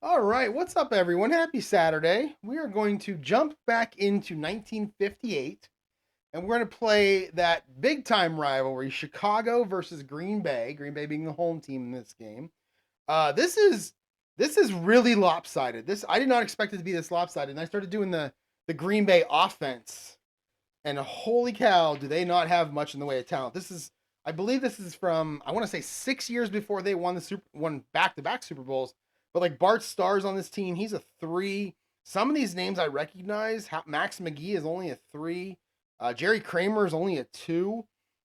All right, what's up, everyone? Happy Saturday. We are going to jump back into 1958 and we're going to play that big time rivalry, Chicago versus Green Bay. Green Bay being the home team in this game. This is really lopsided. This I did not expect it to be this lopsided. And I started doing the Green Bay offense, and holy cow, do they not have much in the way of talent? I believe this is from, I want to say 6 years before they won back to back Super Bowls. But like Bart Starr's on this team, he's a three. Some of these names I recognize. Max McGee is only a three. Jerry Kramer is only a two.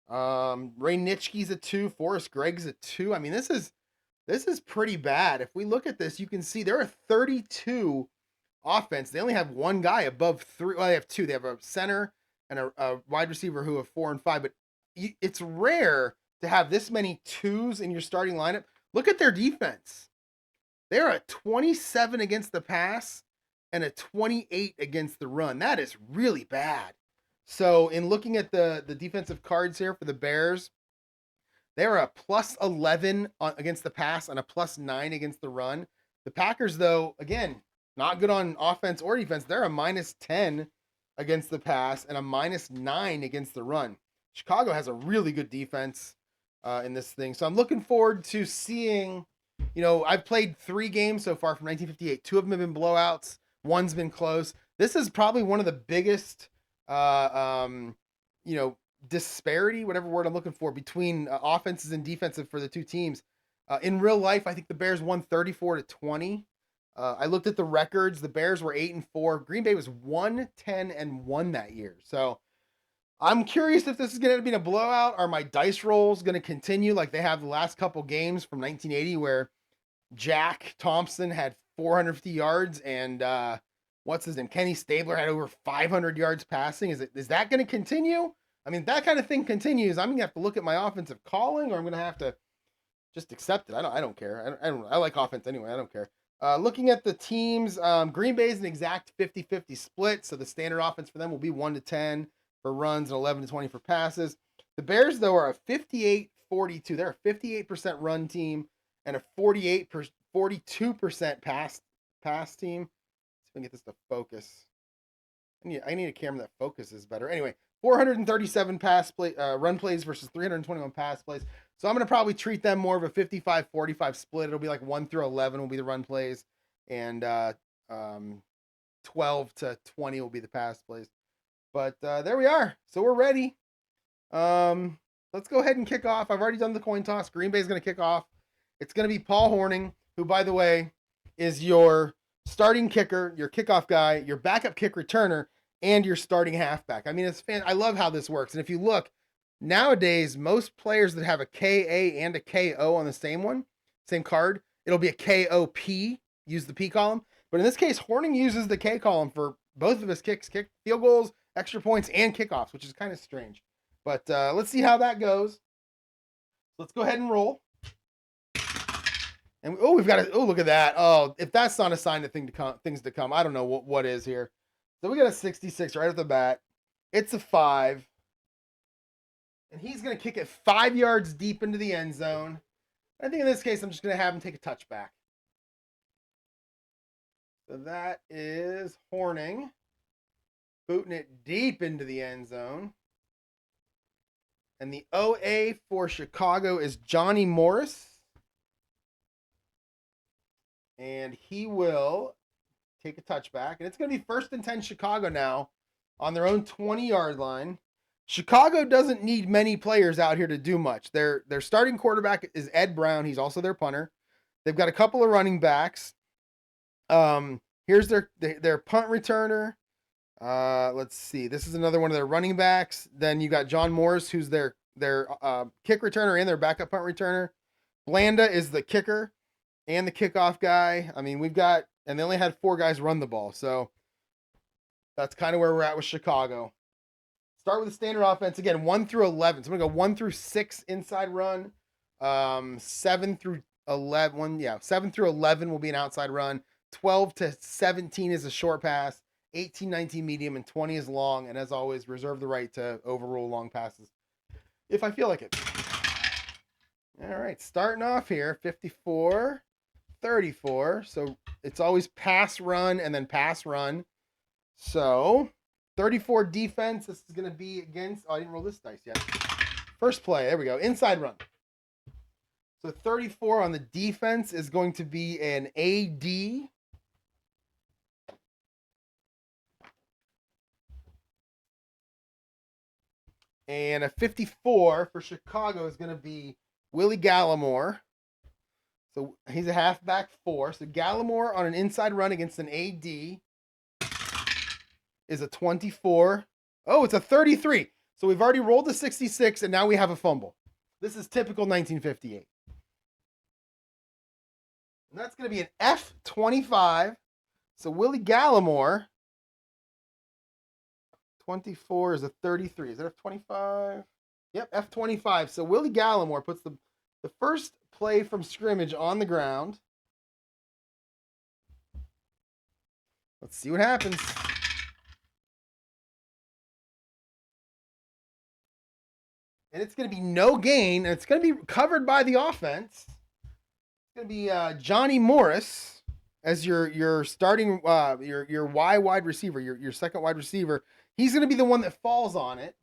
Ray Nitschke's a two. Forrest Gregg's a two. I mean, this is pretty bad. If we look at this, you can see there are 32 offense. They only have one guy above three. Well, they have two. They have a center and a wide receiver who have 4 and 5. But it's rare to have this many twos in your starting lineup. Look at their defense. They're a 27 against the pass and a 28 against the run. That is really bad. So, in looking at the defensive cards here for the Bears, they're a plus 11 against the pass and a plus 9 against the run. The Packers, though, again, not good on offense or defense. They're a minus 10 against the pass and a minus 9 against the run. Chicago has a really good defense in this thing. So I'm looking forward to seeing, I've played 3 games so far from 1958. Two of them have been blowouts. One's been close. This is probably one of the biggest, uh, um, you know, disparity, whatever word I'm looking for, between offenses and defensive for the two teams. In real life, I think the Bears won 34-20. I looked at the records. The Bears were 8-4. Green Bay was 1-10-1 that year. So I'm curious if this is going to end up being a blowout. Are my dice rolls going to continue like they have the last couple games from 1980, where Jack Thompson had 450 yards and what's his name? Kenny Stabler had over 500 yards passing. Is that going to continue? I mean, if that kind of thing continues, I'm going to have to look at my offensive calling, or I'm going to have to just accept it. I don't care. I like offense anyway. I don't care. Looking at the teams, Green Bay is an exact 50-50 split, so the standard offense for them will be 1-10 for runs and 11-20 for passes. The Bears, though, are a 58-42. They're a 58% run team and a 42% pass team. Let's see if I can get this to focus. I need a camera that focuses better. Anyway, 437 run plays versus 321 pass plays. So I'm going to probably treat them more of a 55-45 split. It'll be like 1 through 11 will be the run plays, and 12-20 will be the pass plays. But there we are. So we're ready. Let's go ahead and kick off. I've already done the coin toss. Green Bay's going to kick off. It's going to be Paul Hornung, who, by the way, is your starting kicker, your kickoff guy, your backup kick returner, and your starting halfback. I mean, I love how this works. And if you look, nowadays, most players that have a KA and a KO on the same card, it'll be a KOP, use the P column. But in this case, Hornung uses the K column for both of his kicks, field goals, extra points, and kickoffs, which is kind of strange. But let's see how that goes. Let's go ahead and roll. And we've got look at that. Oh, if that's not a sign of things to come, I don't know what is here. So we got a 66 right off the bat. It's a 5. And he's going to kick it 5 yards deep into the end zone. I think in this case, I'm just going to have him take a touchback. So that is Hornung booting it deep into the end zone. And the OA for Chicago is Johnny Morris. And he will take a touchback. And it's going to be 1st and 10 Chicago now on their own 20-yard line. Chicago doesn't need many players out here to do much. Their starting quarterback is Ed Brown. He's also their punter. They've got a couple of running backs. Here's their punt returner. Let's see. This is another one of their running backs. Then you got John Morris, who's their kick returner and their backup punt returner. Blanda is the kicker and the kickoff guy. I mean, and they only had 4 guys run the ball. So that's kind of where we're at with Chicago. Start with the standard offense again, 1 through 11. So I'm gonna go 1 through 6 inside run. 7 through 11. 7 through 11 will be an outside run. 12 to 17 is a short pass. 18, 19 medium, and 20 is long. And as always, reserve the right to overrule long passes if I feel like it. All right, starting off here, 54-13. 34. So it's always pass, run, and then pass, run. So 34 defense. This is going to be against... Oh, I didn't roll this dice yet. First play. There we go. Inside run. So 34 on the defense is going to be an AD. And a 54 for Chicago is going to be Willie Gallimore. So he's a halfback 4. So Gallimore on an inside run against an AD is a 24. Oh, it's a 33. So we've already rolled the 66, and now we have a fumble. This is typical 1958. And that's going to be an F25. So Willie Gallimore, 24 is a 33. Is that F25? Yep, F25. So Willie Gallimore puts the first play from scrimmage on the ground. Let's see what happens. And it's going to be no gain, and it's going to be covered by the offense. It's going to be Johnny Morris as your starting your Y wide receiver, your second wide receiver. He's going to be the one that falls on it.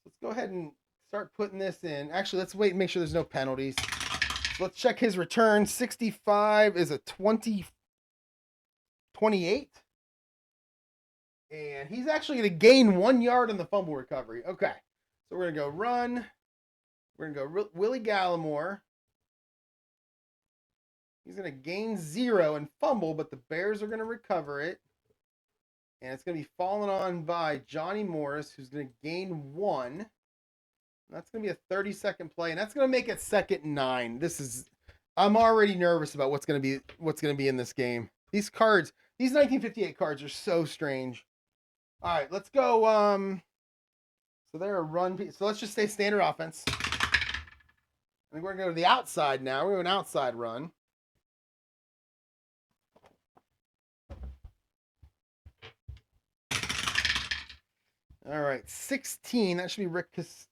Let's go ahead and start putting this in. Actually, let's wait and make sure there's no penalties. So let's check his return. 65 is a 28. And he's actually going to gain 1 yard on the fumble recovery. Okay. So we're going to go run. We're going to go Willie Gallimore. He's going to gain 0 and fumble, but the Bears are going to recover it. And it's going to be fallen on by Johnny Morris, who's going to gain 1. That's going to be a 30-second play, and that's going to make it 2nd and 9. I'm already nervous about what's going to be in this game. These 1958 cards are so strange. All right, let's go. So they're a run. So let's just say standard offense. I think we're going to go to the outside now. We're going to an outside run. All right, 16. That should be Rick 16.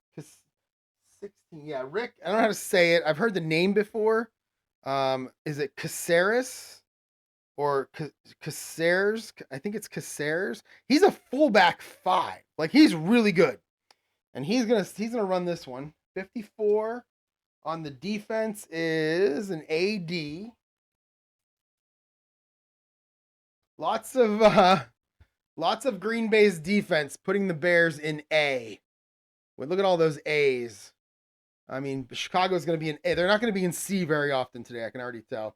Yeah, Rick. I don't know how to say it. I've heard the name before. Is it Caceres or Caceres? I think it's Caceres. He's a fullback 5. Like, he's really good. And he's gonna run this one. 54 on the defense is an AD. Lots of Green Bay's defense putting the Bears in A. Well, look at all those A's. I mean, Chicago's going to be in A. They're not going to be in C very often today. I can already tell.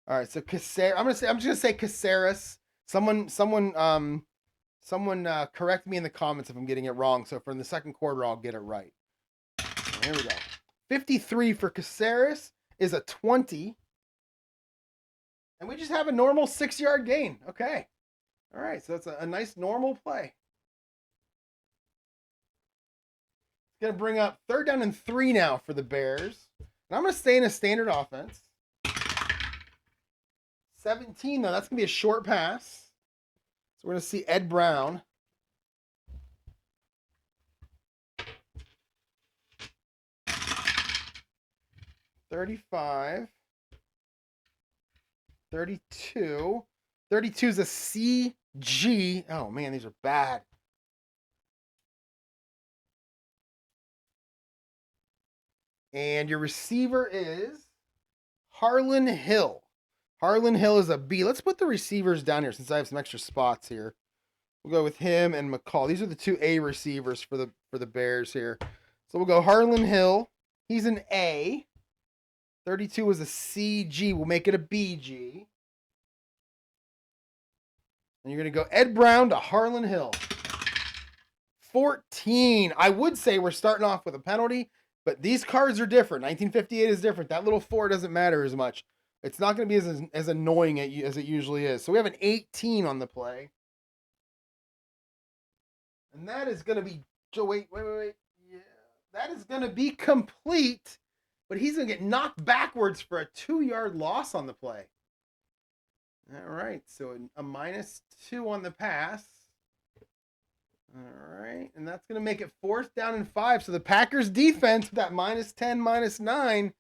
All right, so Caceres. I'm just going to say Caceres. Someone correct me in the comments if I'm getting it wrong. So for the second quarter, I'll get it right. Here we go. 53 for Caceres is a 20. And we just have a normal 6-yard gain. Okay. All right, so that's a nice normal play. It's going to bring up 3rd down and 3 now for the Bears. And I'm going to stay in a standard offense. 17, though. That's going to be a short pass. So we're going to see Ed Brown. $35. 32. 32 is a CG. Oh, man, these are bad. And your receiver is Harlan Hill. Harlan Hill is a B. Let's put the receivers down here since I have some extra spots here. We'll go with him and McCall. These are the 2 A receivers for the Bears here. So we'll go Harlan Hill. He's an A. 32 is a CG. We'll make it a BG. And you're going to go Ed Brown to Harlan Hill. 14. I would say we're starting off with a penalty, but these cards are different. 1958 is different. That little 4 doesn't matter as much. It's not going to be as annoying as it usually is. So we have an 18 on the play. And that is going to be... Wait. Yeah. That is going to be complete, but he's going to get knocked backwards for a 2-yard loss on the play. All right, so a -2 on the pass. All right, and that's going to make it 4th down and 5. So the Packers defense with that -10, -9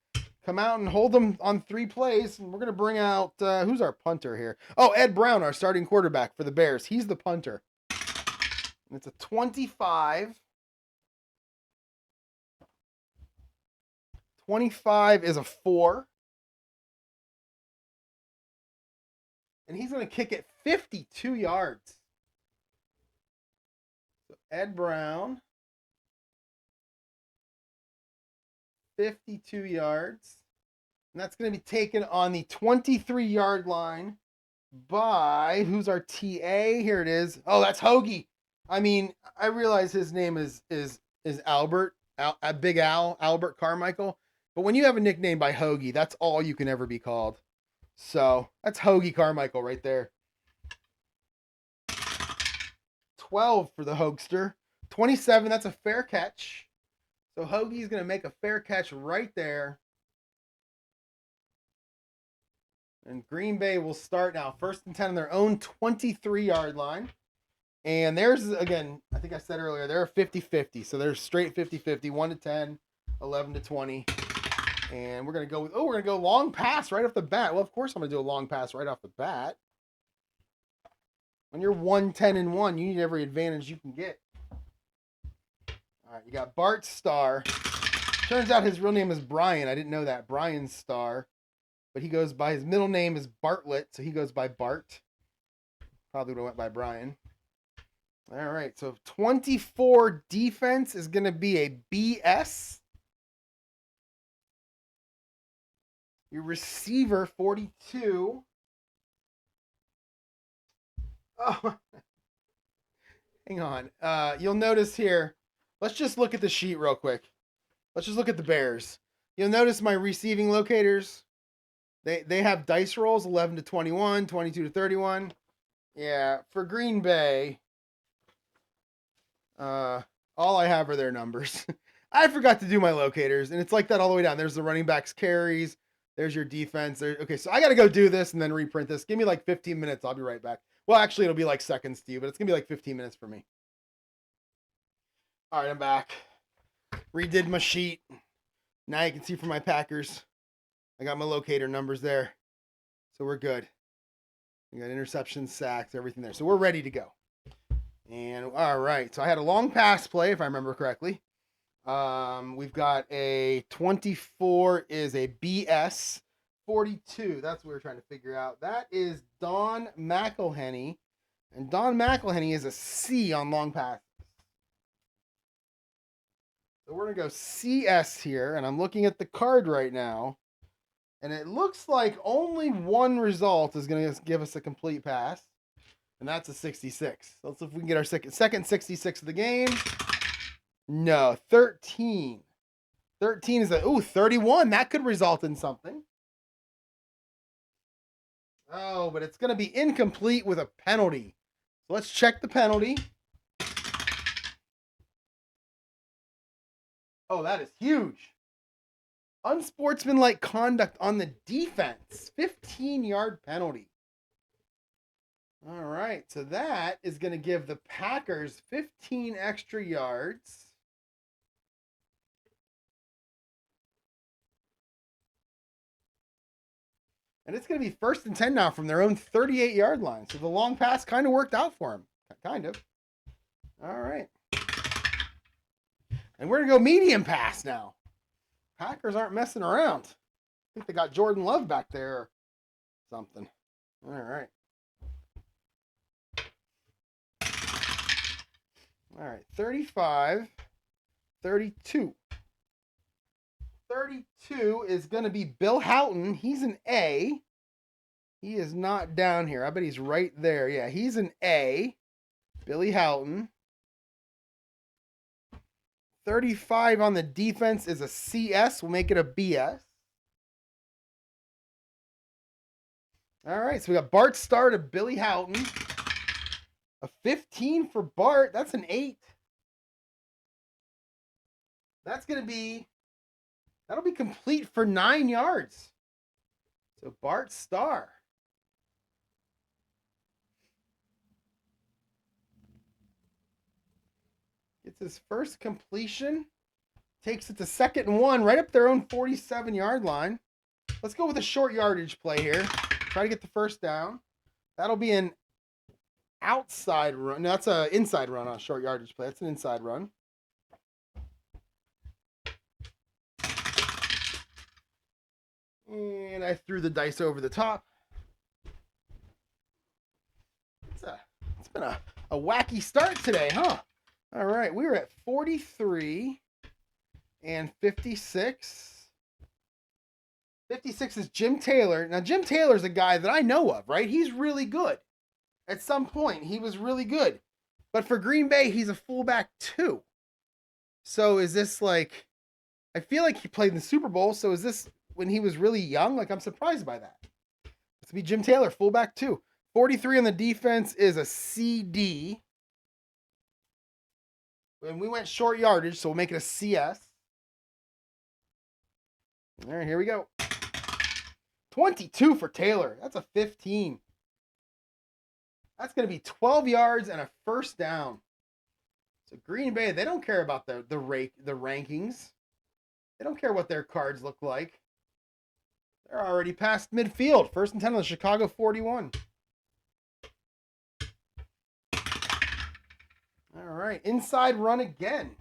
come out and hold them on 3 plays. And we're going to bring out, who's our punter here? Oh, Ed Brown, our starting quarterback for the Bears. He's the punter. And it's a 25. 25 is a 4. And he's going to kick it 52 yards. So Ed Brown, 52 yards. And that's going to be taken on the 23-yard line by, who's our TA? Here it is. Oh, that's Hoagie. I mean, I realize his name is Albert, Big Al, Albert Carmichael. But when you have a nickname by Hoagie, that's all you can ever be called. So that's Hoagie Carmichael right there. 12 for the Hoagster. 27, that's a fair catch. So Hoagie's going to make a fair catch right there. And Green Bay will start now. 1st and 10 on their own 23-yard line. And there's, again, I think I said earlier, they're 50-50. So they're straight 50-50, 1 to 10, 11 to 20. And we're going to go with, we're going to go long pass right off the bat. Well, of course I'm going to do a long pass right off the bat. When you're 1-10-1, you need every advantage you can get. All right, you got Bart Starr. Turns out his real name is Brian. I didn't know that. Brian Starr. But he goes by, his middle name is Bartlett, so he goes by Bart. Probably would have went by Brian. All right, so 24 defense is going to be a BS. Your receiver, 42. Oh, hang on. You'll notice here, let's just look at the sheet real quick. Let's just look at the Bears. You'll notice my receiving locators. They have dice rolls, 11 to 21, 22 to 31. Yeah, for Green Bay, all I have are their numbers. I forgot to do my locators, and it's like that all the way down. There's the running backs carries. There's your defense. Okay, so I got to go do this and then reprint this. Give me like 15 minutes. I'll be right back. Well, actually, it'll be like seconds to you, but it's going to be like 15 minutes for me. All right, I'm back. Redid my sheet. Now you can see for my Packers. I got my locator numbers there. So we're good. We got interceptions, sacks, everything there. So we're ready to go. And all right. So I had a long pass play, if I remember correctly. We've got a 24 is a BS. 42, that's what we're trying to figure out. That is Don McElhenney. And Don McElhenney is a C on long passes. So we're going to go CS here. And I'm looking at the card right now. And it looks like only one result is going to give us a complete pass. And that's a 66. So let's see if we can get our second 66 of the game. No, 13. 13 is 31. That could result in something. Oh, but it's going to be incomplete with a penalty. So let's check the penalty. Oh, that is huge. Unsportsmanlike conduct on the defense. 15-yard penalty. All right, so that is going to give the Packers 15 extra yards. And it's going to be 1st and 10 now from their own 38-yard line. So the long pass kind of worked out for him. Kind of. All right. And we're going to go medium pass now. Packers aren't messing around. I think they got Jordan Love back there or something. All right. All right. 35, 32. 32 is going to be Bill Houghton. He's an A. He is not down here. I bet he's right there. Yeah, he's an A. Billy Houghton. 35 on the defense is a CS. We'll make it a BS. All right, so we got Bart Starr to Billy Houghton. A 15 for Bart. That's an 8. That's going to be... That'll be complete for 9 yards. So Bart Starr. Gets his first completion takes it to 2nd and 1, right up their own 47-yard line. Let's go with a short yardage play here. Try to get the first down. That'll be an outside run. No, that's an inside run on a short yardage play. That's an inside run. And I threw the dice over the top. It's been a wacky start today, huh? All right, we were at 43 and 56. 56 is Jim Taylor. Now, Jim Taylor's a guy that I know of, right? He's really good. At some point, he was really good. But for Green Bay, he's a fullback too. So is this like, I feel like he played in the Super Bowl. So is this when he was really young? Like, I'm surprised by that. It's be Jim Taylor, fullback too. 43 on the defense is a CD. And we went short yardage, so we'll make it a CS. All right, here we go. 22 for Taylor. That's a 15. That's going to be 12 yards and a first down. So Green Bay, they don't care about the rankings. They don't care what their cards look like. They're already past midfield. 1st and 10 on the Chicago 41. All right, inside run again.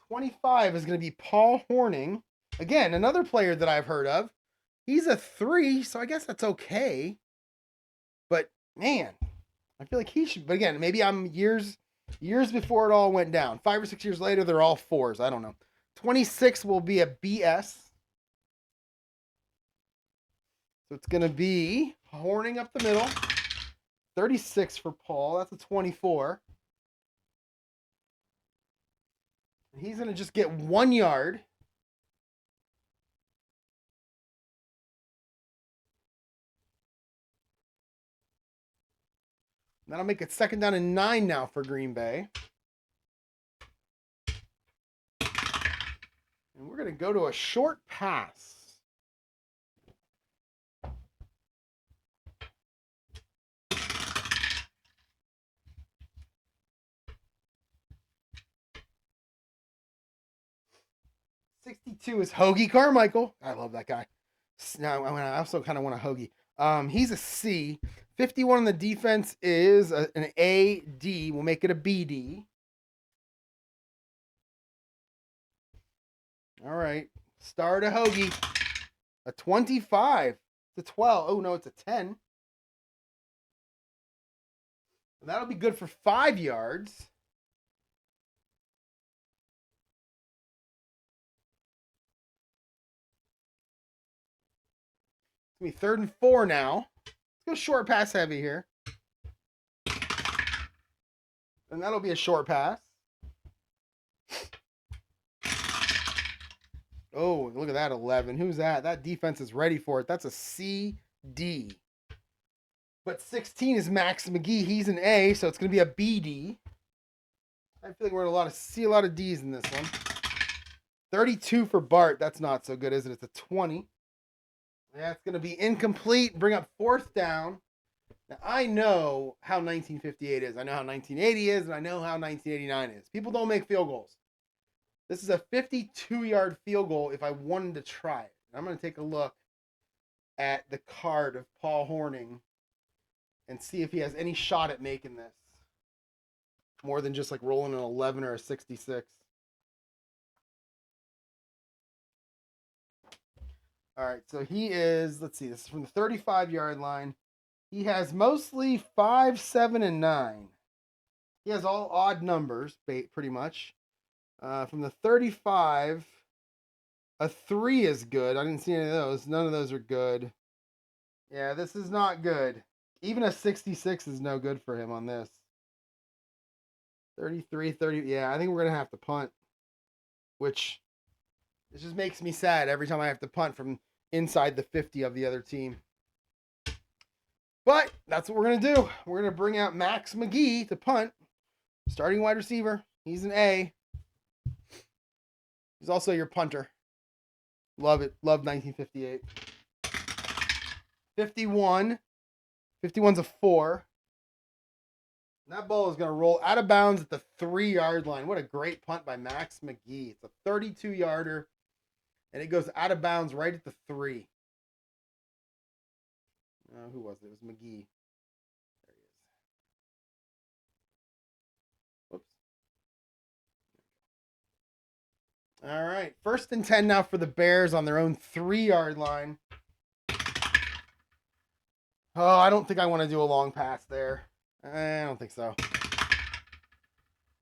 25 is going to be Paul Hornung. Again, another player that I've heard of. He's a 3, so I guess that's okay. But, man, I feel like he should. But again, maybe I'm years before it all went down. 5 or 6 years later, they're all 4s. I don't know. 26 will be a BS. So it's going to be Hornung up the middle. 36 for Paul. That's a 24. He's going to just get 1 yard. That'll make it 2nd down and 9 now for Green Bay. And we're going to go to a short pass. $62 is Hoagie Carmichael. I love that guy. Now I also kind of want a Hoagie. He's a C. 51 on the defense is an AD. We'll make it a BD. All right. Start a Hoagie. A 25. It's a 12. Oh, no, it's a 10. And that'll be good for 5 yards. It's going to be 3rd and 4 now. Let's go short pass heavy here. And that'll be a short pass. Oh, look at that 11. Who's that? That defense is ready for it. That's a CD. But 16 is Max McGee. He's an A, so it's going to be a BD. I feel like we're going to see a lot of D's in this one. 32 for Bart. That's not so good, is it? It's a 20. Yeah, it's going to be incomplete. Bring up 4th down. Now, I know how 1958 is. I know how 1980 is, and I know how 1989 is. People don't make field goals. This is a 52-yard field goal if I wanted to try it. I'm going to take a look at the card of Paul Hornung and see if he has any shot at making this. More than just like rolling an 11 or a 66. All right, so he is, let's see, this is from the 35-yard line. He has mostly 5, 7, and 9. He has all odd numbers, pretty much. From the 35, a 3 is good. I didn't see any of those. None of those are good. Yeah, this is not good. Even a 66 is no good for him on this. 33, 30. Yeah, I think we're going to have to punt. Which, it just makes me sad every time I have to punt from inside the 50 of the other team. But that's what we're going to do. We're going to bring out Max McGee to punt. Starting wide receiver. He's an A. He's also your punter. Love it. Love 1958. 51 51's a 4. And that ball is going to roll out of bounds at the 3-yard line. What a great punt by Max McGee. It's a 32-yarder, and it goes out of bounds right at the 3. Who was it? It was McGee. There he is. Whoops. All right. 1st and 10 now for the Bears on their own 3-yard line. Oh, I don't think I want to do a long pass there. I don't think so.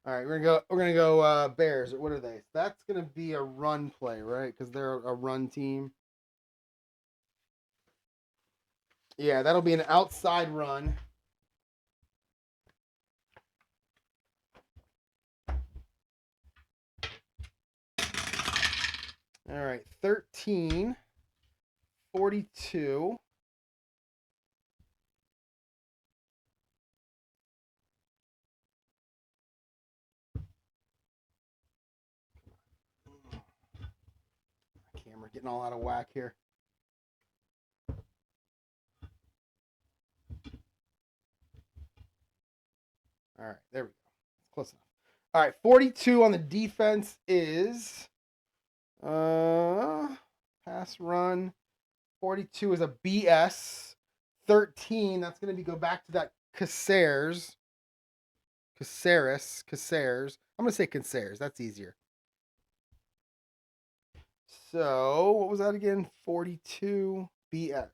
All right, we're gonna go Bears. What are they? That's gonna be a run play, right? Because they're a run team. Yeah, that'll be an outside run. All right, 13, 42. Camera getting all out of whack here. All right, there we go. Close enough. All right, 42 on the defense is pass run. 42 is a BS. 13, that's going to be go back to that Caceres. I'm going to say Caceres. That's easier. So, what was that again? 42 BS.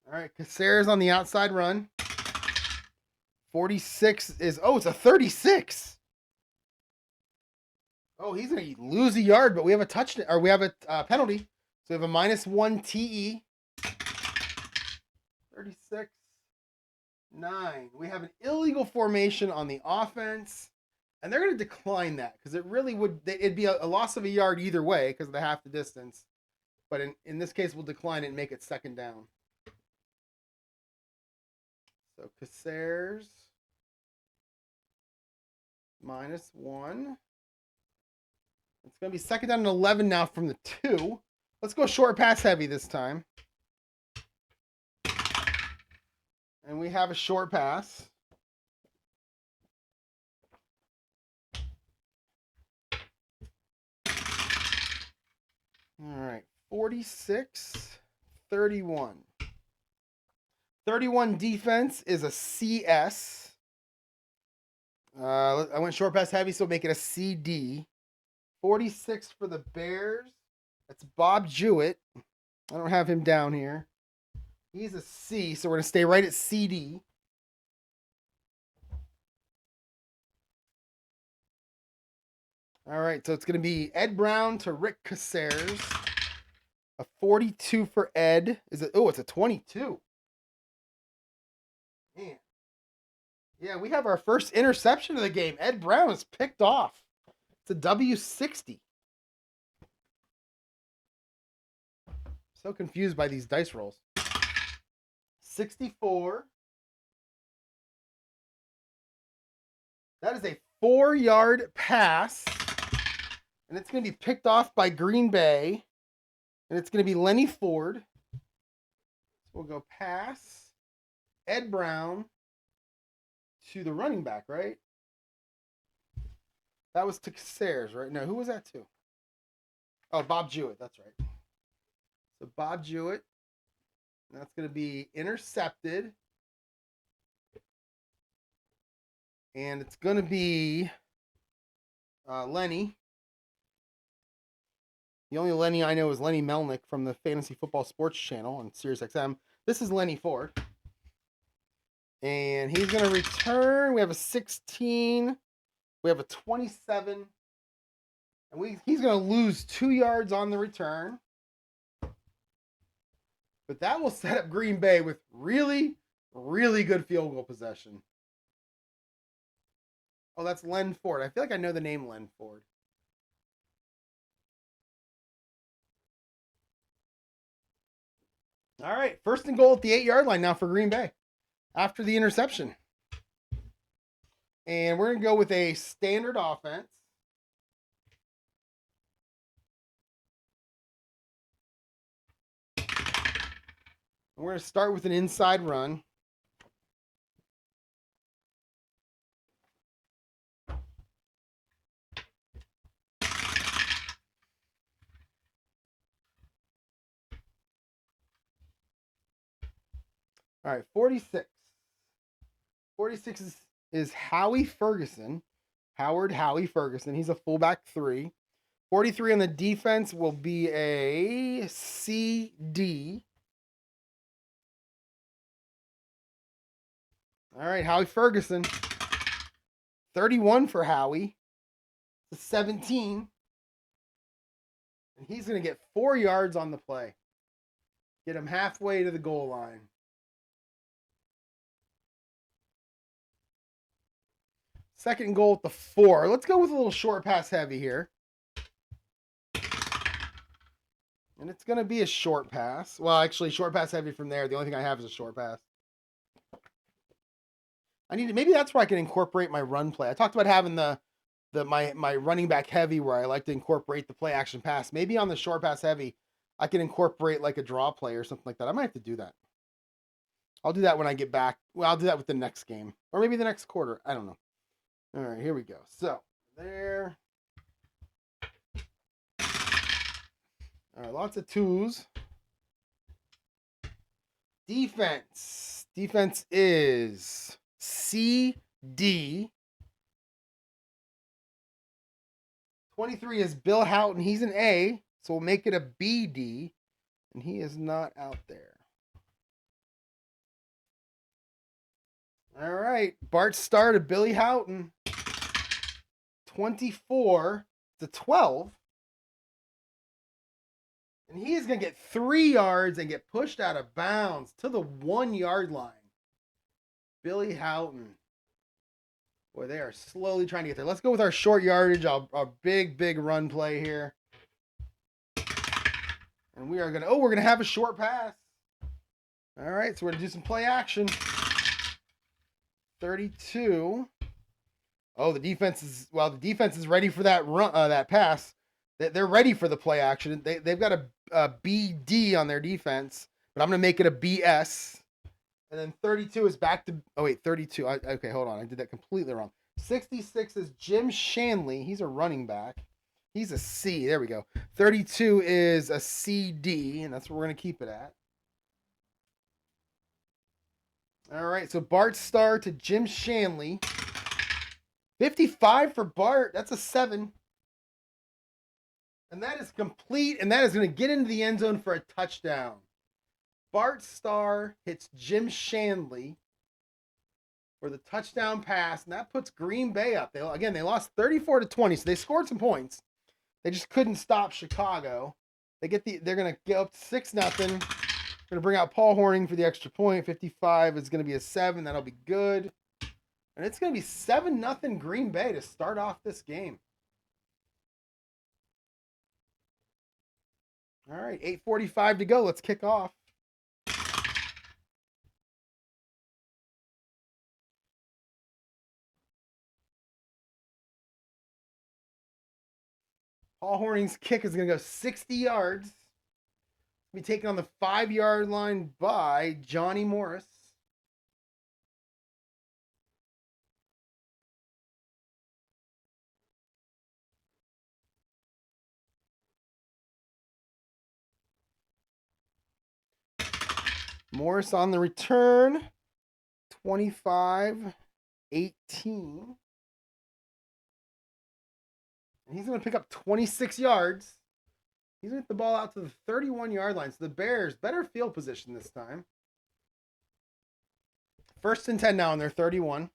All right, Caceres on the outside run. 46 is, it's a 36. Oh, he's going to lose a yard, but we have a touchdown, or we have a penalty. So we have a -1 TE. 36, 9. We have an illegal formation on the offense, and they're going to decline that because it really it'd be a loss of a yard either way because of the half the distance. But in this case, we'll decline it and make it 2nd down. So Caceres -1. It's going to be 2nd down and 11 now from the 2. Let's go short pass heavy this time. And we have a short pass. All right, 46, 31. 31 defense is a CS. I went short pass heavy, so make it a CD. 46 for the Bears. That's Bob Jewett. I don't have him down here. He's a C, so we're going to stay right at CD. All right, so it's going to be Ed Brown to Rick Caceres. A 42 for Ed. It's a 22. Man. Yeah, we have our first interception of the game. Ed Brown is picked off. It's a W60. So confused by these dice rolls. 64. That is a 4-yard pass. And it's going to be picked off by Green Bay. And it's going to be Lenny Ford. So we'll go pass. Ed Brown to the running back, right? That was to Caceres, right? No, who was that to? Oh, Bob Jewett. That's right. So Bob Jewett. That's going to be intercepted. And it's going to be Lenny. The only Lenny I know is Lenny Melnick from the Fantasy Football Sports Channel on SiriusXM. This is Lenny Ford. And he's going to return. We have a 16. We have a 27. And he's going to lose 2 yards on the return. But that will set up Green Bay with really, really good field goal possession. Oh, that's Len Ford. I feel like I know the name Len Ford. All right, 1st and goal at the 8-yard line now for Green Bay after the interception. And we're going to go with a standard offense. We're going to start with an inside run. All right, 46. 46 is Howie Ferguson. Howie Ferguson. He's a fullback 3. 43 on the defense will be a CD. All right, Howie Ferguson. 31 for Howie. It's a 17. And he's going to get 4 yards on the play. Get him halfway to the goal line. Second and goal at the 4. Let's go with a little short pass heavy here. And it's going to be a short pass. Well, actually, short pass heavy from there. The only thing I have is a short pass. Maybe that's where I can incorporate my run play. I talked about having my running back heavy where I like to incorporate the play action pass. Maybe on the short pass heavy, I can incorporate like a draw play or something like that. I might have to do that. I'll do that when I get back. Well, I'll do that with the next game. Or maybe the next quarter. I don't know. All right, here we go. So, there. All right, lots of 2s. Defense. Defense is CD. 23 is Bill Houghton. He's an A, so we'll make it a BD, and he is not out there. All right, Bart Starr to Billy Houghton. 24 to 12. And he is going to get 3 yards and get pushed out of bounds to the 1 yard line. Billy Houghton. Boy, they are slowly trying to get there. Let's go with our short yardage, our big run play here. And we are going to, we're going to have a short pass. All right, so we're going to do some play action. 32. Oh, the defense is ready for that run, that pass. They're ready for the play action. They've got a BD on their defense, but I'm going to make it a BS. And then 32 is back to, 32. Okay, hold on. I did that completely wrong. 66 is Jim Shanley. He's a running back. He's a C. There we go. 32 is a CD, and that's where we're going to keep it at. All right, so Bart Starr to Jim Shanley. 55 for Bart. That's a 7. And that is complete, and that is going to get into the end zone for a touchdown. Bart Starr hits Jim Shanley for the touchdown pass, and that puts Green Bay up. They lost 34 to 20, so they scored some points. They just couldn't stop Chicago. They're going to get up 6-0. Going to bring out Paul Hornung for the extra point. 55 is going to be a 7. That'll be good. And it's going to be 7-0 Green Bay to start off this game. All right, 8:45 to go. Let's kick off. Paul Hornung's kick is going to go 60 yards. Be taken on the 5-yard line by Johnny Morris. Morris on the return. 25-18. And he's going to pick up 26 yards. He's going to get the ball out to the 31-yard line. So the Bears, better field position this time. 1st and 10 now on their 31.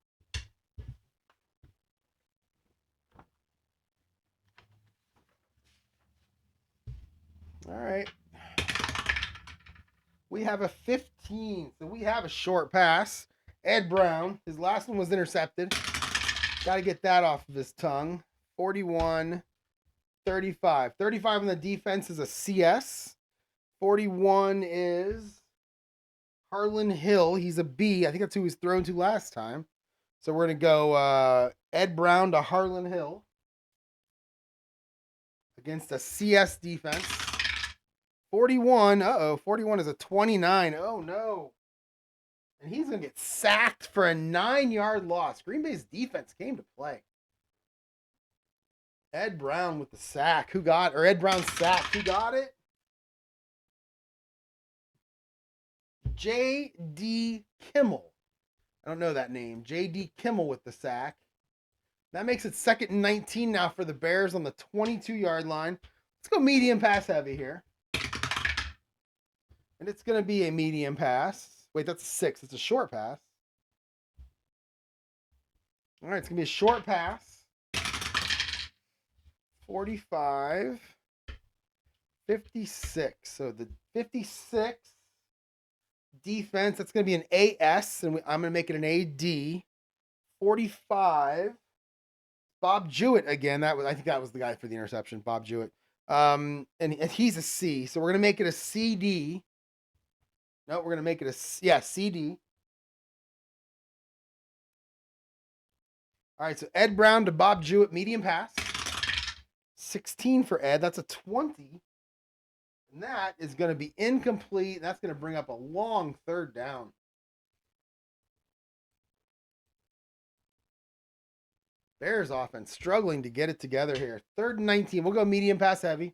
All right. We have a 15. So we have a short pass. Ed Brown. His last one was intercepted. Got to get that off of his tongue. 41. 35. 35 on the defense is a CS. 41 is Harlan Hill. He's a B. I think that's who he was thrown to last time. So we're going to go Ed Brown to Harlan Hill against a CS defense. 41. Uh-oh. 41 is a 29. Oh, no. And he's going to get sacked for a 9-yard loss. Green Bay's defense came to play. Ed Brown with the sack. Who got, or Ed Brown's sack. Who got it? J.D. Kimmel. I don't know that name. J.D. Kimmel with the sack. That makes it 2nd and 19 now for the Bears on the 22-yard line. Let's go medium pass heavy here. And it's going to be a medium pass. Wait, that's 6. It's a short pass. All right, it's going to be a short pass. 45. 56. So the 56 defense, that's going to be an AS, and I'm going to make it an AD. 45. Bob Jewett again. I think that was the guy for the interception, Bob Jewett. And he's a C, so we're going to make it a CD. No, we're going to make it CD. All right, so Ed Brown to Bob Jewett, medium pass. 16 for Ed. That's a 20. And that is going to be incomplete. That's going to bring up a long 3rd down. Bears offense struggling to get it together here. 3rd and 19. We'll go medium pass heavy.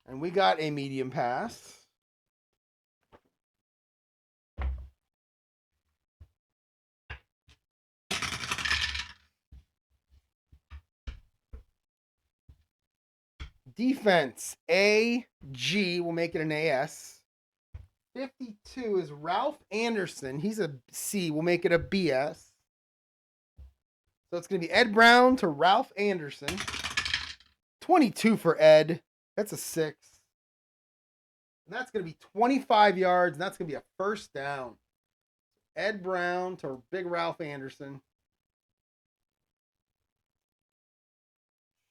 And we got a medium pass. Defense, AG. We'll make it an AS. 52 is Ralph Anderson. He's a C. We'll make it a BS. So it's going to be Ed Brown to Ralph Anderson. 22 for Ed. That's a 6. And that's going to be 25 yards, and that's going to be a 1st down. Ed Brown to Big Ralph Anderson.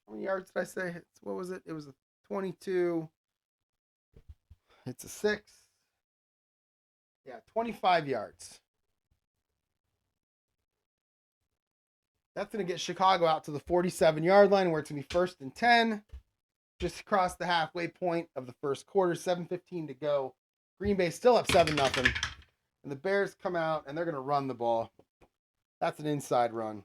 How many yards did I say? What was it? It was a 22. It's a 6. Yeah, 25 yards. That's going to get Chicago out to the 47-yard line where it's going to be 1st and 10. Just across the halfway point of the first quarter. 7:15 to go. Green Bay still up 7-0. And the Bears come out and they're going to run the ball. That's an inside run.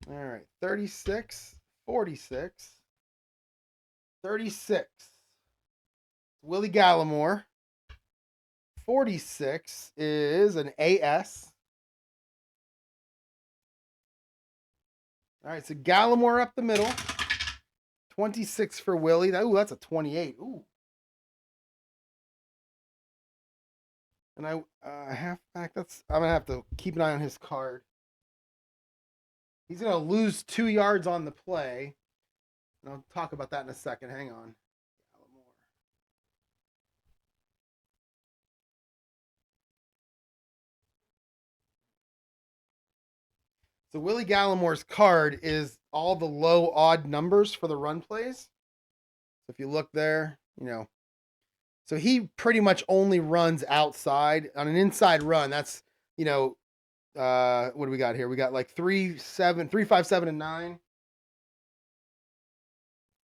All right, 36, 46, 36. Willie Gallimore. 46 is an AS. All right, so Gallimore up the middle. 26 for Willie. Ooh, that's a 28. Ooh. And halfback, I'm going to have to keep an eye on his card. He's going to lose 2 yards on the play. And I'll talk about that in a second. Hang on. So Willie Gallimore's card is all the low odd numbers for the run plays. So if you look there, so he pretty much only runs outside. On an inside run, that's, what do we got here? We got like 3, 5, 7, and 9.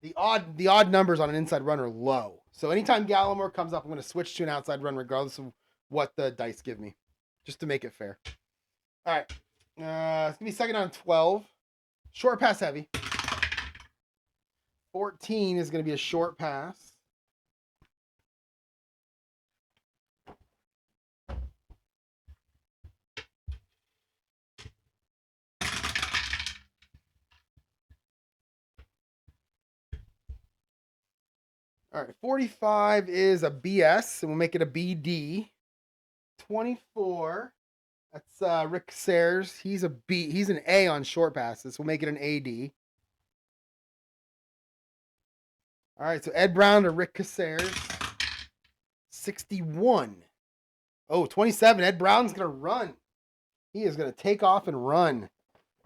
The odd numbers on an inside run are low. So anytime Gallimore comes up, I'm going to switch to an outside run regardless of what the dice give me, just to make it fair. All right. It's going to be 2nd on 12. Short pass heavy. 14 is going to be a short pass. All right, 45 is a BS, and we'll make it a BD. 24, that's Rick Sayers. He's a B. He's an A on short passes. We'll make it an AD. All right, so Ed Brown to Rick Sayers. 61. Oh, 27. Ed Brown's going to run. He is going to take off and run.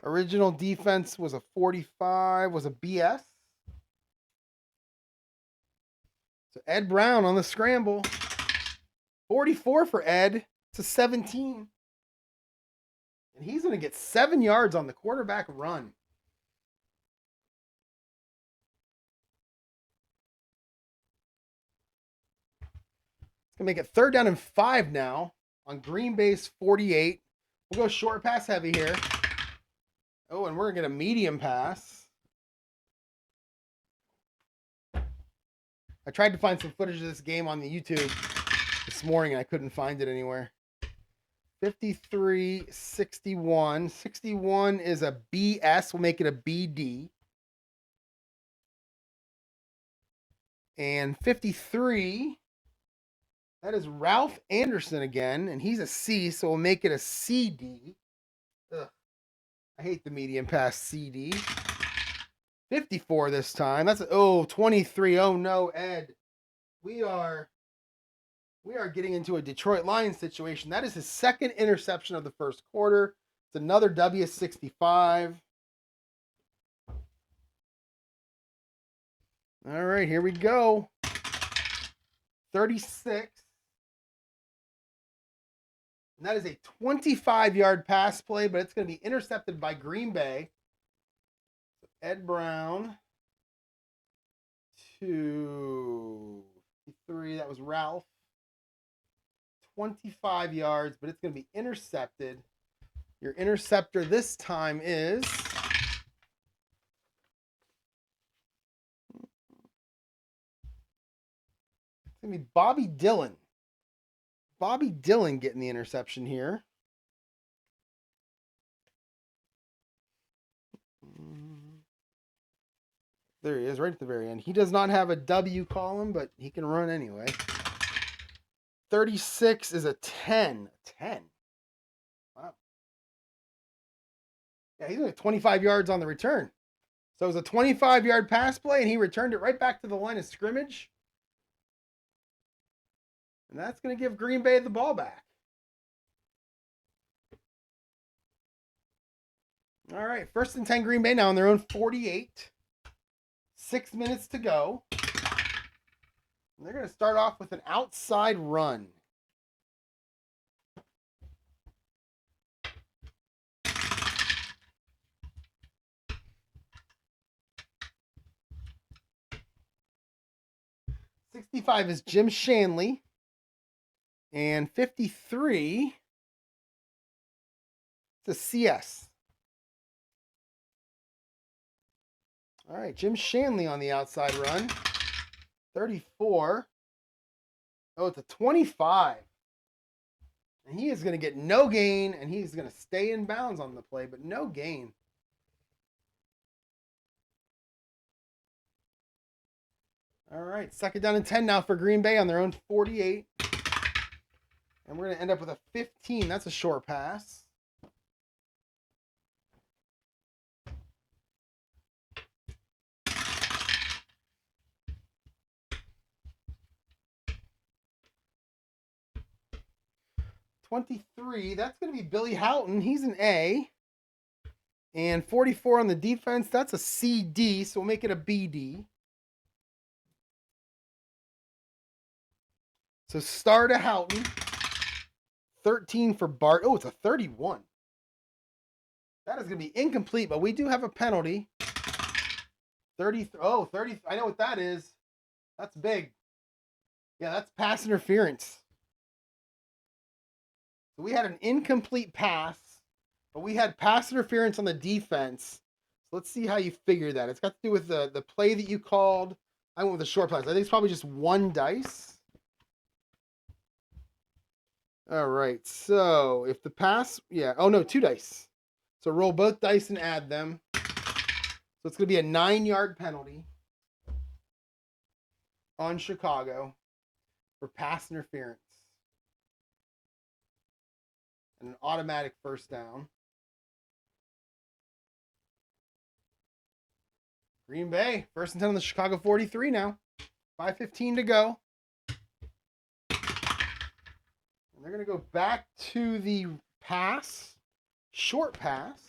Original defense was a 45, was a BS. So Ed Brown on the scramble. 44 for Ed. It's a 17. And he's going to get 7 yards on the quarterback run. It's going to make it 3rd down and 5 now on Green Bay's 48. We'll go short pass heavy here. Oh, and we're going to get a medium pass. I tried to find some footage of this game on the YouTube this morning, and I couldn't find it anywhere. 53-61. 61 is a BS. We'll make it a BD. And 53, that is Ralph Anderson again, and he's a C, so we'll make it a CD. Ugh. I hate the medium pass CD. 54 this time. That's 23. Oh no, Ed. We are getting into a Detroit Lions situation. That is his 2nd interception of the 1st quarter. It's another W65. All right, here we go. 36. And that is a 25-yard pass play, but it's going to be intercepted by Green Bay. Ed Brown to 3. That was Ralph. 25 yards, but it's going to be intercepted. Your interceptor this time is it's going to be Bobby Dillon. Bobby Dillon getting the interception here. There he is, right at the very end. He does not have a W column, but he can run anyway. 36 is a 10. 10. Wow. Yeah, he's only 25 yards on the return. So it was a 25-yard pass play, and he returned it right back to the line of scrimmage. And that's going to give Green Bay the ball back. All right, 1st and 10 Green Bay now on their own 48. 6 minutes to go. And they're going to start off with an outside run. .65 is Jim Shanley. And 53, it's a CS. All right, Jim Shanley on the outside run. 34. Oh, it's a 25. And he is going to get no gain, and he's going to stay in bounds on the play, but no gain. All right, 2nd down and 10 now for Green Bay on their own 48. And we're going to end up with a 15. That's a short pass. .23, that's going to be Billy Houghton. He's an A. And 44 on the defense, that's a CD, so we'll make it a BD. So star to Houghton. 13 for Bart. Oh, it's a 31. That is going to be incomplete, but we do have a penalty. 30. Oh, 30. I know what that is. That's big. Yeah, that's pass interference. So we had an incomplete pass, but we had pass interference on the defense. So let's see how you figure that. It's got to do with the play that you called. I went with the short pass. I think it's probably just 1 dice. All right, so if the pass, yeah, oh no, 2 dice. So roll both dice and add them. So it's going to be a 9-yard penalty on Chicago for pass interference. And an automatic 1st down. Green Bay, 1st and 10 on the Chicago 43 now. 5:15 to go. And they're going to go back to the pass, short pass.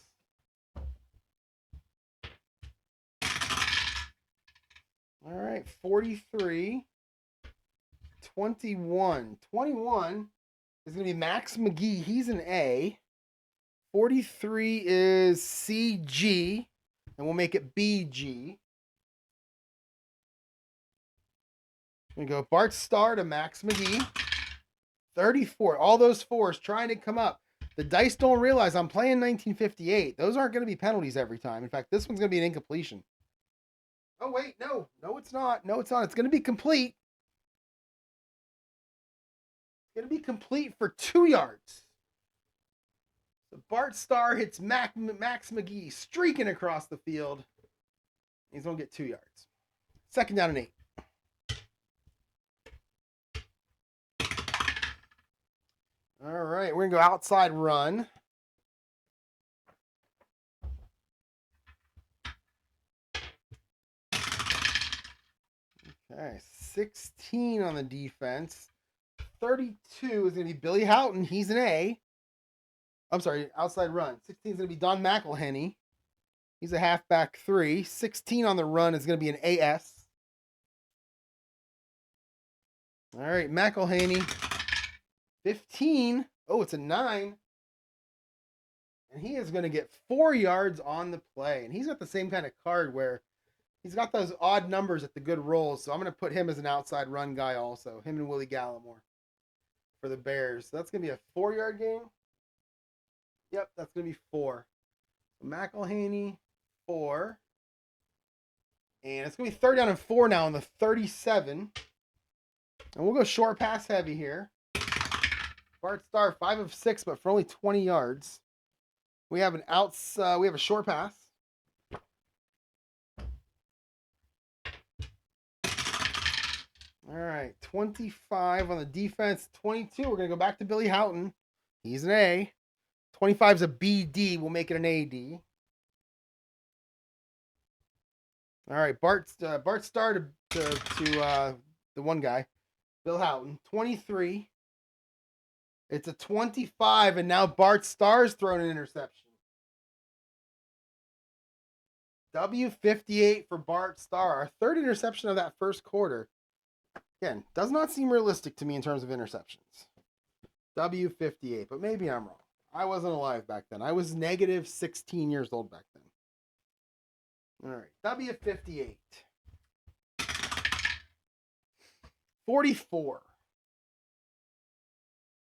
All right, 43, 21. 21 is going to be Max McGee. He's an A. 43 is CG, and we'll make it BG. We go Bart Starr to Max McGee. 34. All those fours trying to come up. The dice don't realize I'm playing 1958. Those aren't going to be penalties every time. In fact, this one's going to be an incompletion. Oh, wait. No. No, it's not. No, it's not. It's going to be complete. It's going to be complete for 2 yards. So Bart Starr hits Max McGee streaking across the field. He's going to get 2 yards. 2nd down and 8. All right, we're going to go outside run. Okay, 16 on the defense. 32 is going to be Billy Houghton. He's an A. I'm sorry, outside run. 16 is going to be Don McElhenney. He's a halfback 3. 16 on the run is going to be an AS. All right, McElhenney. 15. Oh, it's a 9. And he is going to get 4 yards on the play. And he's got the same kind of card where he's got those odd numbers at the good rolls. So I'm going to put him as an outside run guy also. Him and Willie Gallimore for the Bears. So that's going to be a 4-yard game. Yep, that's going to be 4. McElhenney, 4. And it's going to be 3rd down and 4 now on the 37. And we'll go short pass heavy here. Bart Starr, 5 of 6, but for only 20 yards. We have we have a short pass. All right, 25 on the defense. 22, we're going to go back to Billy Houghton. He's an A. 25 is a BD. We'll make it an AD. All right, Bart Starr to the one guy, Bill Houghton. 23. It's a 25, and now Bart Starr's thrown an interception. W58 for Bart Starr. Our 3rd interception of that first quarter. Again, does not seem realistic to me in terms of interceptions. W58, but maybe I'm wrong. I wasn't alive back then. I was negative 16 years old back then. All right, W58. 44.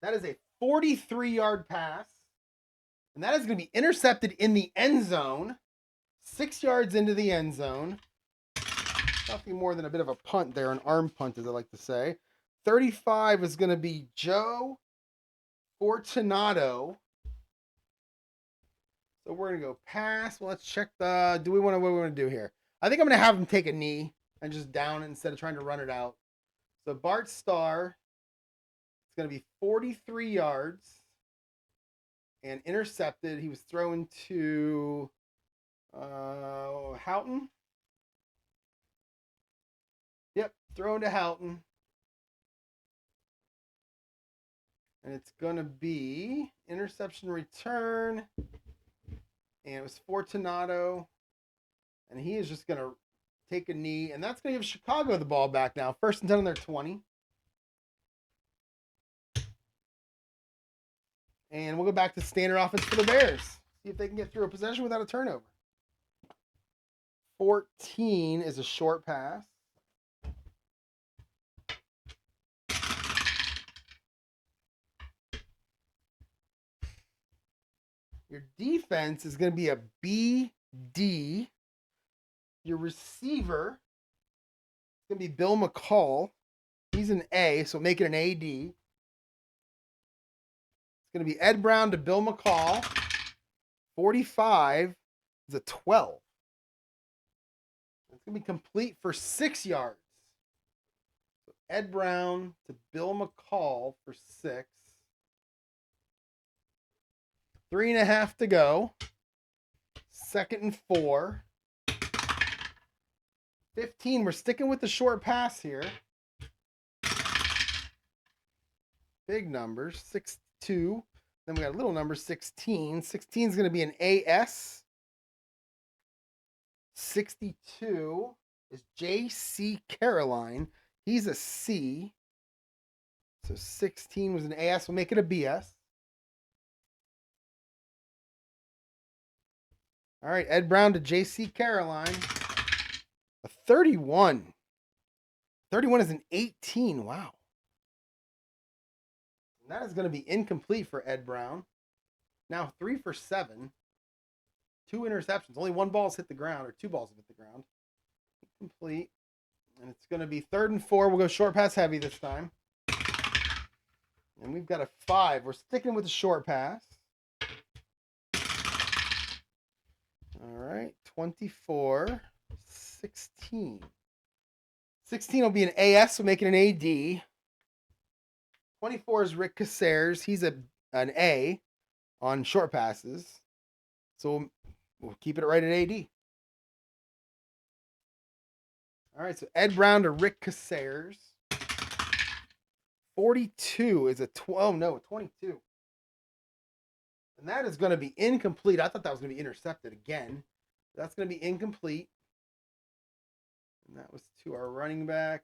That is a 43-yard pass. And that is going to be intercepted in the end zone. 6 yards into the end zone. Nothing more than a bit of a punt there, an arm punt, as I like to say. 35 is going to be Joe Fortunato. So we're going to go pass. Well, let's check what do we want to do here? I think I'm going to have him take a knee and just down it instead of trying to run it out. So Bart Starr, it's going to be 43 yards and intercepted. He was thrown to Houghton. Yep, thrown to Houghton. And it's going to be interception return. And it was Fortunato. And he is just going to take a knee. And that's going to give Chicago the ball back now. 1st and 10 on their 20. And we'll go back to standard offense for the Bears. See if they can get through a possession without a turnover. 14 is a short pass. Your defense is going to be a BD. Your receiver is going to be Bill McCall. He's an A, so make it an AD. It's going to be Ed Brown to Bill McCall. 45 is a 12. It's going to be complete for 6 yards. So Ed Brown to Bill McCall for 6. 3.5 to go. 2nd and 4. 15. We're sticking with the short pass here. Big numbers. 6-2. Then we got a little number, 16. 16 is going to be an AS. 62 is J.C. Caroline. He's a C. So 16 was an AS. We'll make it a BS. All right, Ed Brown to J.C. Caroline. A 31. 31 is an 18. Wow. And that is going to be incomplete for Ed Brown. Now 3 for 7. 2 interceptions. Only 1 ball's hit the ground, or 2 balls have hit the ground. Complete. And it's going to be 3rd and 4. We'll go short pass heavy this time. And we've got a 5. We're sticking with the short pass. All right. 24. 16. 16 will be an AS, so make it an AD. 24 is Rick Caceres. He's an A on short passes. So we'll keep it right at AD. All right, so Ed Brown to Rick Caceres. 42 is a 22. And that is going to be incomplete. I thought that was going to be intercepted again. That's going to be incomplete. And that was to our running back.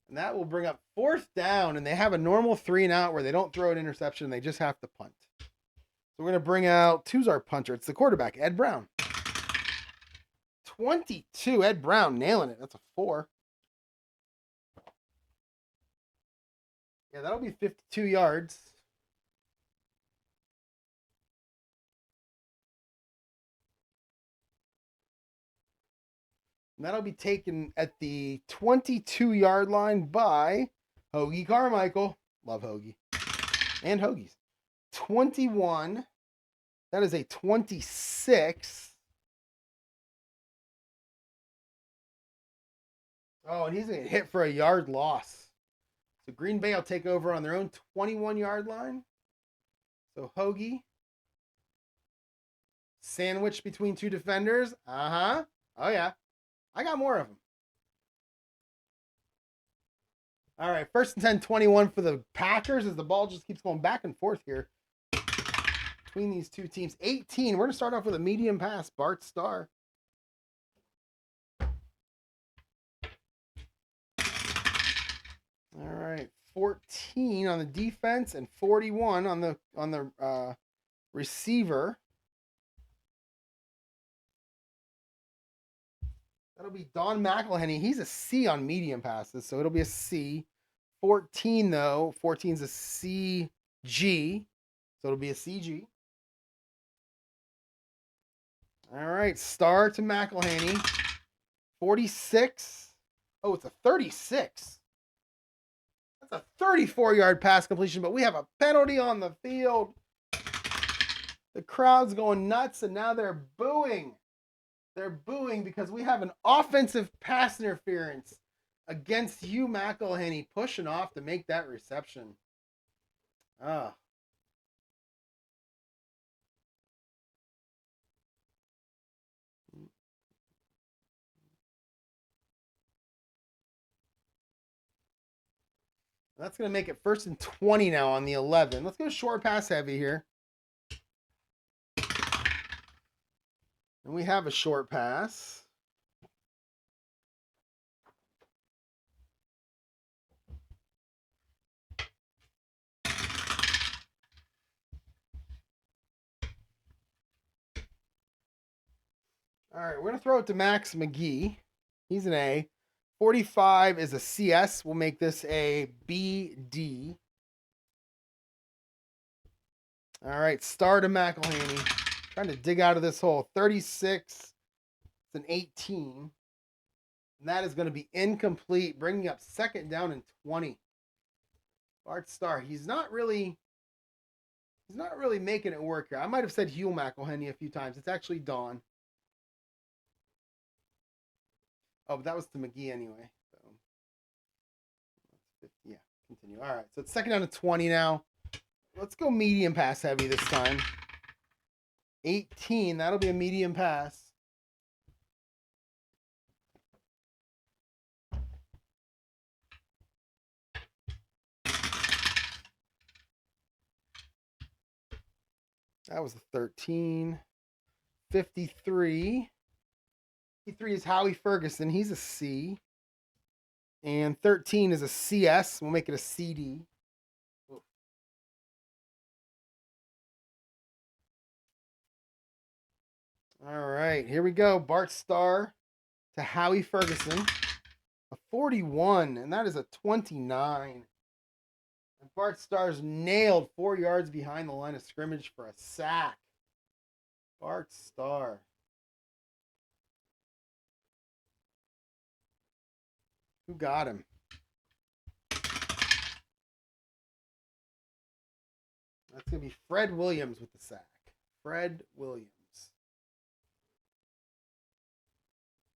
And that will bring up 4th down. And they have a normal 3 and out where they don't throw an interception. They just have to punt. So we're going to bring out, who's our punter? It's the quarterback, Ed Brown. 22, Ed Brown nailing it. That's a 4. Yeah, that'll be 52 yards. And that'll be taken at the 22-yard line by Hoagie Carmichael. Love Hoagie. And Hoagies. 21. That is a 26. Oh, and he's going to hit for a yard loss. So Green Bay will take over on their own 21-yard line. So Hoagie. Sandwiched between 2 defenders. Uh-huh. Oh, yeah. I got more of them. All right. 1st and 10, 21 for the Packers as the ball just keeps going back and forth here between these 2 teams. 18. We're going to start off with a medium pass. Bart Starr. All right, 14 on the defense and 41 on the receiver. That'll be Don McElhenney. He's a C on medium passes, so it'll be a C. 14 though, 14 is a CG, so it'll be a CG. All right, Star to McElhenney. 46. Oh, it's a 36. That's a 34-yard pass completion, but we have a penalty on the field. The crowd's going nuts, and now they're booing. They're booing because we have an offensive pass interference against Hugh McElhenney pushing off to make that reception. Ah. That's going to make it 1st and 20 now on the 11. Let's go short pass heavy here. And we have a short pass. All right, we're going to throw it to Max McGee. He's an A. 45 is a CS. We'll make this a BD. All right, Star to McElhenney. Trying to dig out of this hole. 36. It's an 18. And that is going to be incomplete, bringing up 2nd down and 20. Bart Starr, he's not really making it work here. I might have said Hugh McElhenney a few times. It's actually Don. Oh, but that was to McGee anyway. So, yeah, continue. All right, so it's 2nd down and 20 now. Let's go medium pass heavy this time. 18, that'll be a medium pass. That was a 13. 53. 53 is Howie Ferguson. He's a C. And 13 is a CS. We'll make it a CD. All right, here we go. Bart Starr to Howie Ferguson. A 41, and that is a 29. And Bart Starr's nailed 4 yards behind the line of scrimmage for a sack. Bart Starr. Who got him? That's going to be Fred Williams with the sack. Fred Williams.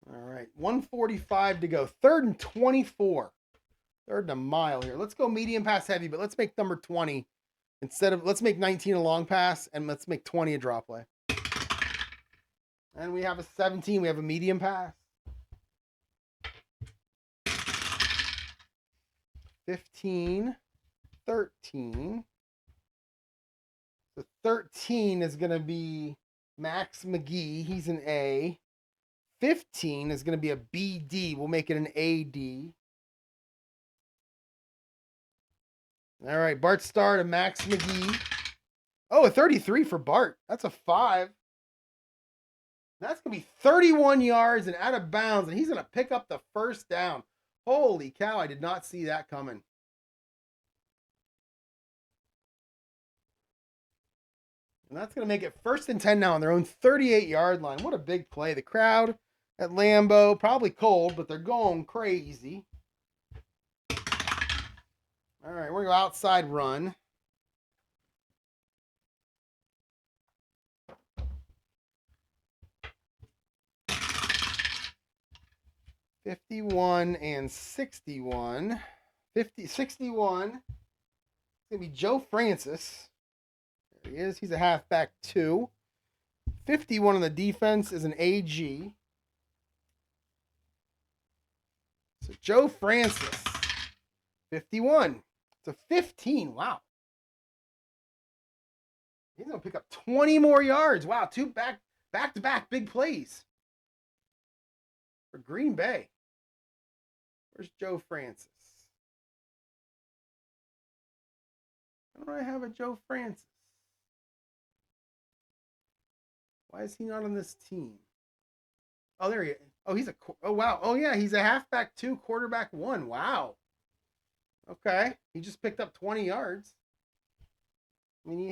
All right, 1:45 to go. 3rd and 24. 3rd and a mile here. Let's go medium pass heavy, but let's make number 20 instead of, let's make 19 a long pass, and let's make 20 a draw play. And we have a 17. We have a medium pass. 15, 13. So 13 is going to be Max McGee. He's an A. 15 is going to be a BD. We'll make it an AD. All right, Bart Starr to Max McGee. Oh, a 33 for Bart. That's a 5. That's going to be 31 yards and out of bounds, and he's going to pick up the first down. Holy cow, I did not see that coming. And that's going to make it 1st and 10 now on their own 38-yard line. What a big play. The crowd at Lambeau, probably cold, but they're going crazy. All right, we're going to go outside run. $51 and $61. 61. It's going to be Joe Francis. There he is. He's a halfback 2. 51 on the defense is an AG. So Joe Francis. 51. It's a 15. Wow. He's going to pick up 20 more yards. Wow, 2 back-to-back big plays for Green Bay. Where's Joe Francis? Why don't I have a Joe Francis? Why is he not on this team? Oh, there he is. Oh, he's a... Oh, wow. Oh, yeah, he's a halfback 2, quarterback 1. Wow. Okay. He just picked up 20 yards. I mean, he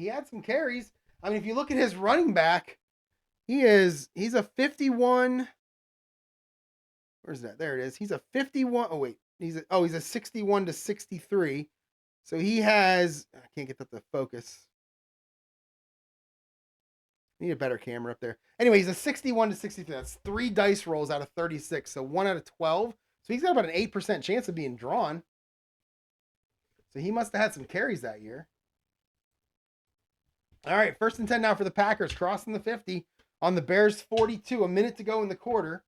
had some carries. I mean, if you look at his running back, he's a 51... Where's that? There it is. He's a 51. Oh, wait. He's a 61 to 63. So he has, I can't get that to focus. Need a better camera up there. Anyway, he's a 61 to 63. That's 3 dice rolls out of 36. So 1 out of 12. So he's got about an 8% chance of being drawn. So he must have had some carries that year. All right. 1st and 10 now for the Packers. Crossing the 50 on the Bears 42. A minute to go in the quarter.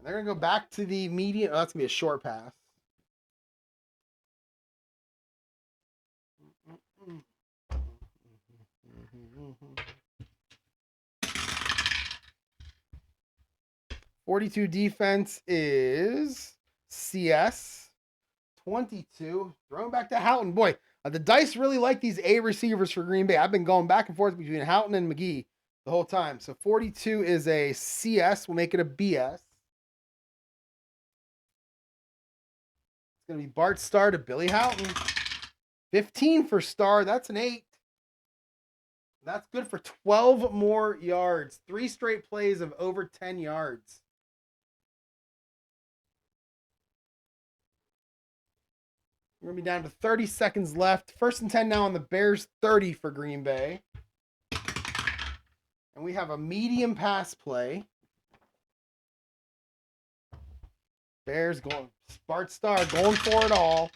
They're going to go back to the medium. Oh, that's going to be a short pass. $42 defense is CS. 22. Throwing back to Houghton. Boy, the dice really like these A receivers for Green Bay. I've been going back and forth between Houghton and McGee the whole time. So 42 is a CS. We'll make it a BS. It's going to be Bart Starr to Billy Houghton. 15 for Starr. That's an 8. That's good for 12 more yards. 3 straight plays of over 10 yards. We're going to be down to 30 seconds left. 1st and 10 now on the Bears 30 for Green Bay. And we have a medium pass play. Bears going, Bart Starr going for it all,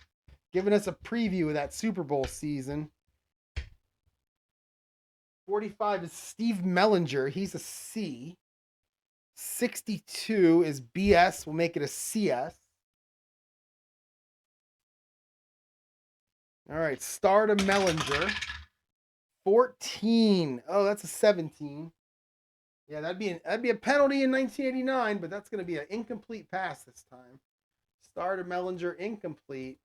giving us a preview of that Super Bowl season. 45 is Steve Mellinger. He's a C. 62 is BS. We'll make it a CS. All right, Starr to Mellinger. 14. Oh, that's a 17. Yeah, that'd be a penalty in 1989, but that's going to be an incomplete pass this time. Starr to Mellinger, incomplete.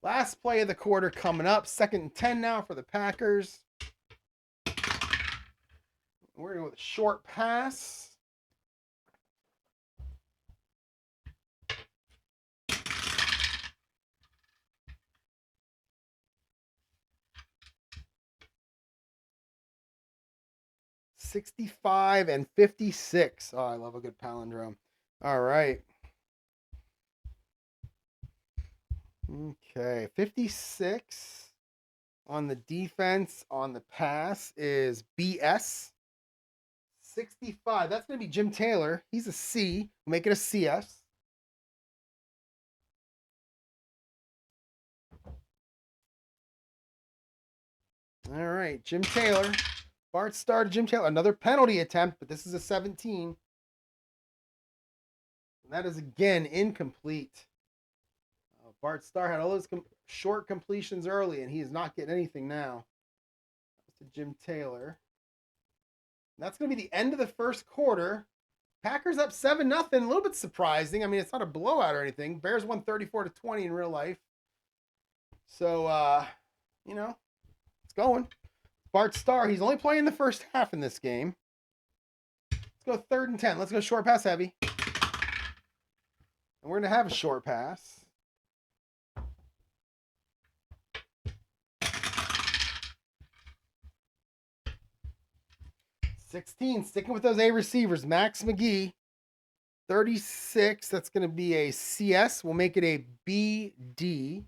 Last play of the quarter coming up. 2nd and 10 now for the Packers. We're going to go with a short pass. $65 and $56. Oh, I love a good palindrome. All right. Okay, 56 on the defense. On the pass is BS. 65. That's going to be Jim Taylor. He's a C. We'll make it a CS. All right, Jim Taylor. Bart Starr to Jim Taylor. Another penalty attempt, but this is a 17. And that is again incomplete. Bart Starr had all those short completions early, and he is not getting anything now. To Jim Taylor. And that's going to be the end of the first quarter. Packers up 7-0. A little bit surprising. I mean, it's not a blowout or anything. Bears won 34-20 in real life. So, you know, it's going. Bart Starr, he's only playing the first half in this game. Let's go 3rd and 10. Let's go short pass heavy. And we're going to have a short pass. $16, sticking with those A receivers. Max McGee, 36. That's going to be a CS. We'll make it a BD.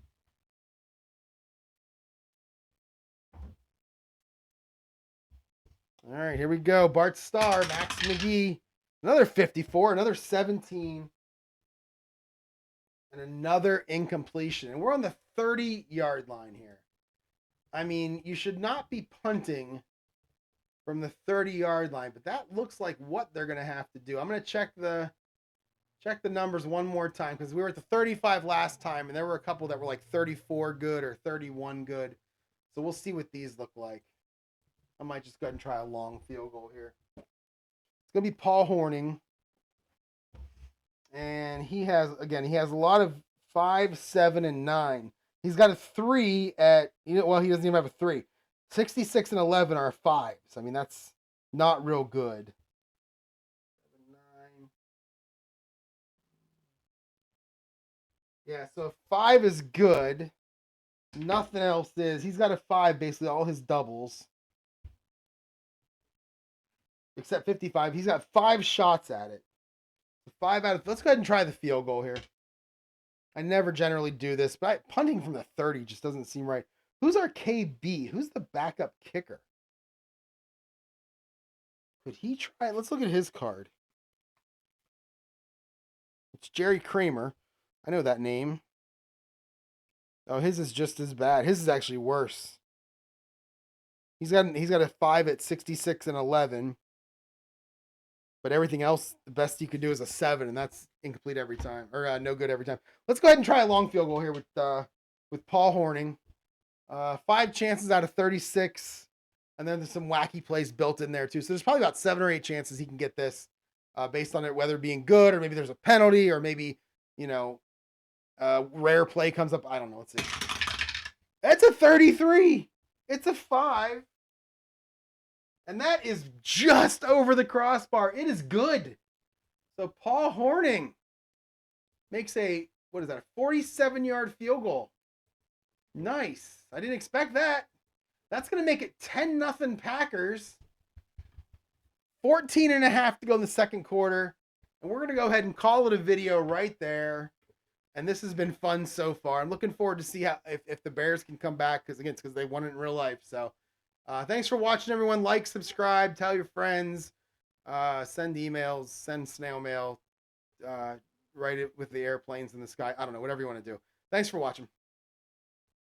All right, here we go. Bart Starr, Max McGee, another 54, another 17, and another incompletion. And we're on the 30-yard line here. I mean, you should not be punting from the 30-yard line, but that looks like what they're going to have to do. I'm going to check the numbers one more time because we were at the 35 last time, and there were a couple that were like 34 good or 31 good. So we'll see what these look like. I might just go ahead and try a long field goal here. It's going to be Paul Horning. And he has a lot of 5, 7, and 9. He's got a 3 at, well, he doesn't even have a 3. 66 and 11 are 5s. I mean, that's not real good. 7, 9. Yeah, so 5 is good. Nothing else is. He's got a 5, basically all his doubles. Except 55. He's got 5 shots at it. 5 out of... Let's go ahead and try the field goal here. I never generally do this, but punting from the 30 just doesn't seem right. Who's our KB? Who's the backup kicker? Could he try? Let's look at his card. It's Jerry Kramer. I know that name. Oh, his is just as bad. His is actually worse. He's got a 5 at 66 and 11. But everything else, the best he could do is a 7, and that's incomplete every time, or no good every time. Let's go ahead and try a long field goal here with Paul Horning. 5 chances out of 36, and then there's some wacky plays built in there too. So there's probably about 7 or 8 chances he can get this, based on it whether being good or maybe there's a penalty or maybe rare play comes up. I don't know. Let's see. That's a 33. It's a 5. And that is just over the crossbar. It is good. So Paul Horning makes a 47-yard field goal. Nice. I didn't expect that. That's going to make it 10-0 Packers. 14 and a half to go in the second quarter. And we're going to go ahead and call it a video right there. And this has been fun so far. I'm looking forward to see how if the Bears can come back because they won it in real life. So thanks for watching, everyone. Like, subscribe, tell your friends, send emails, send snail mail, write it with the airplanes in the sky. I don't know, whatever you want to do. Thanks for watching.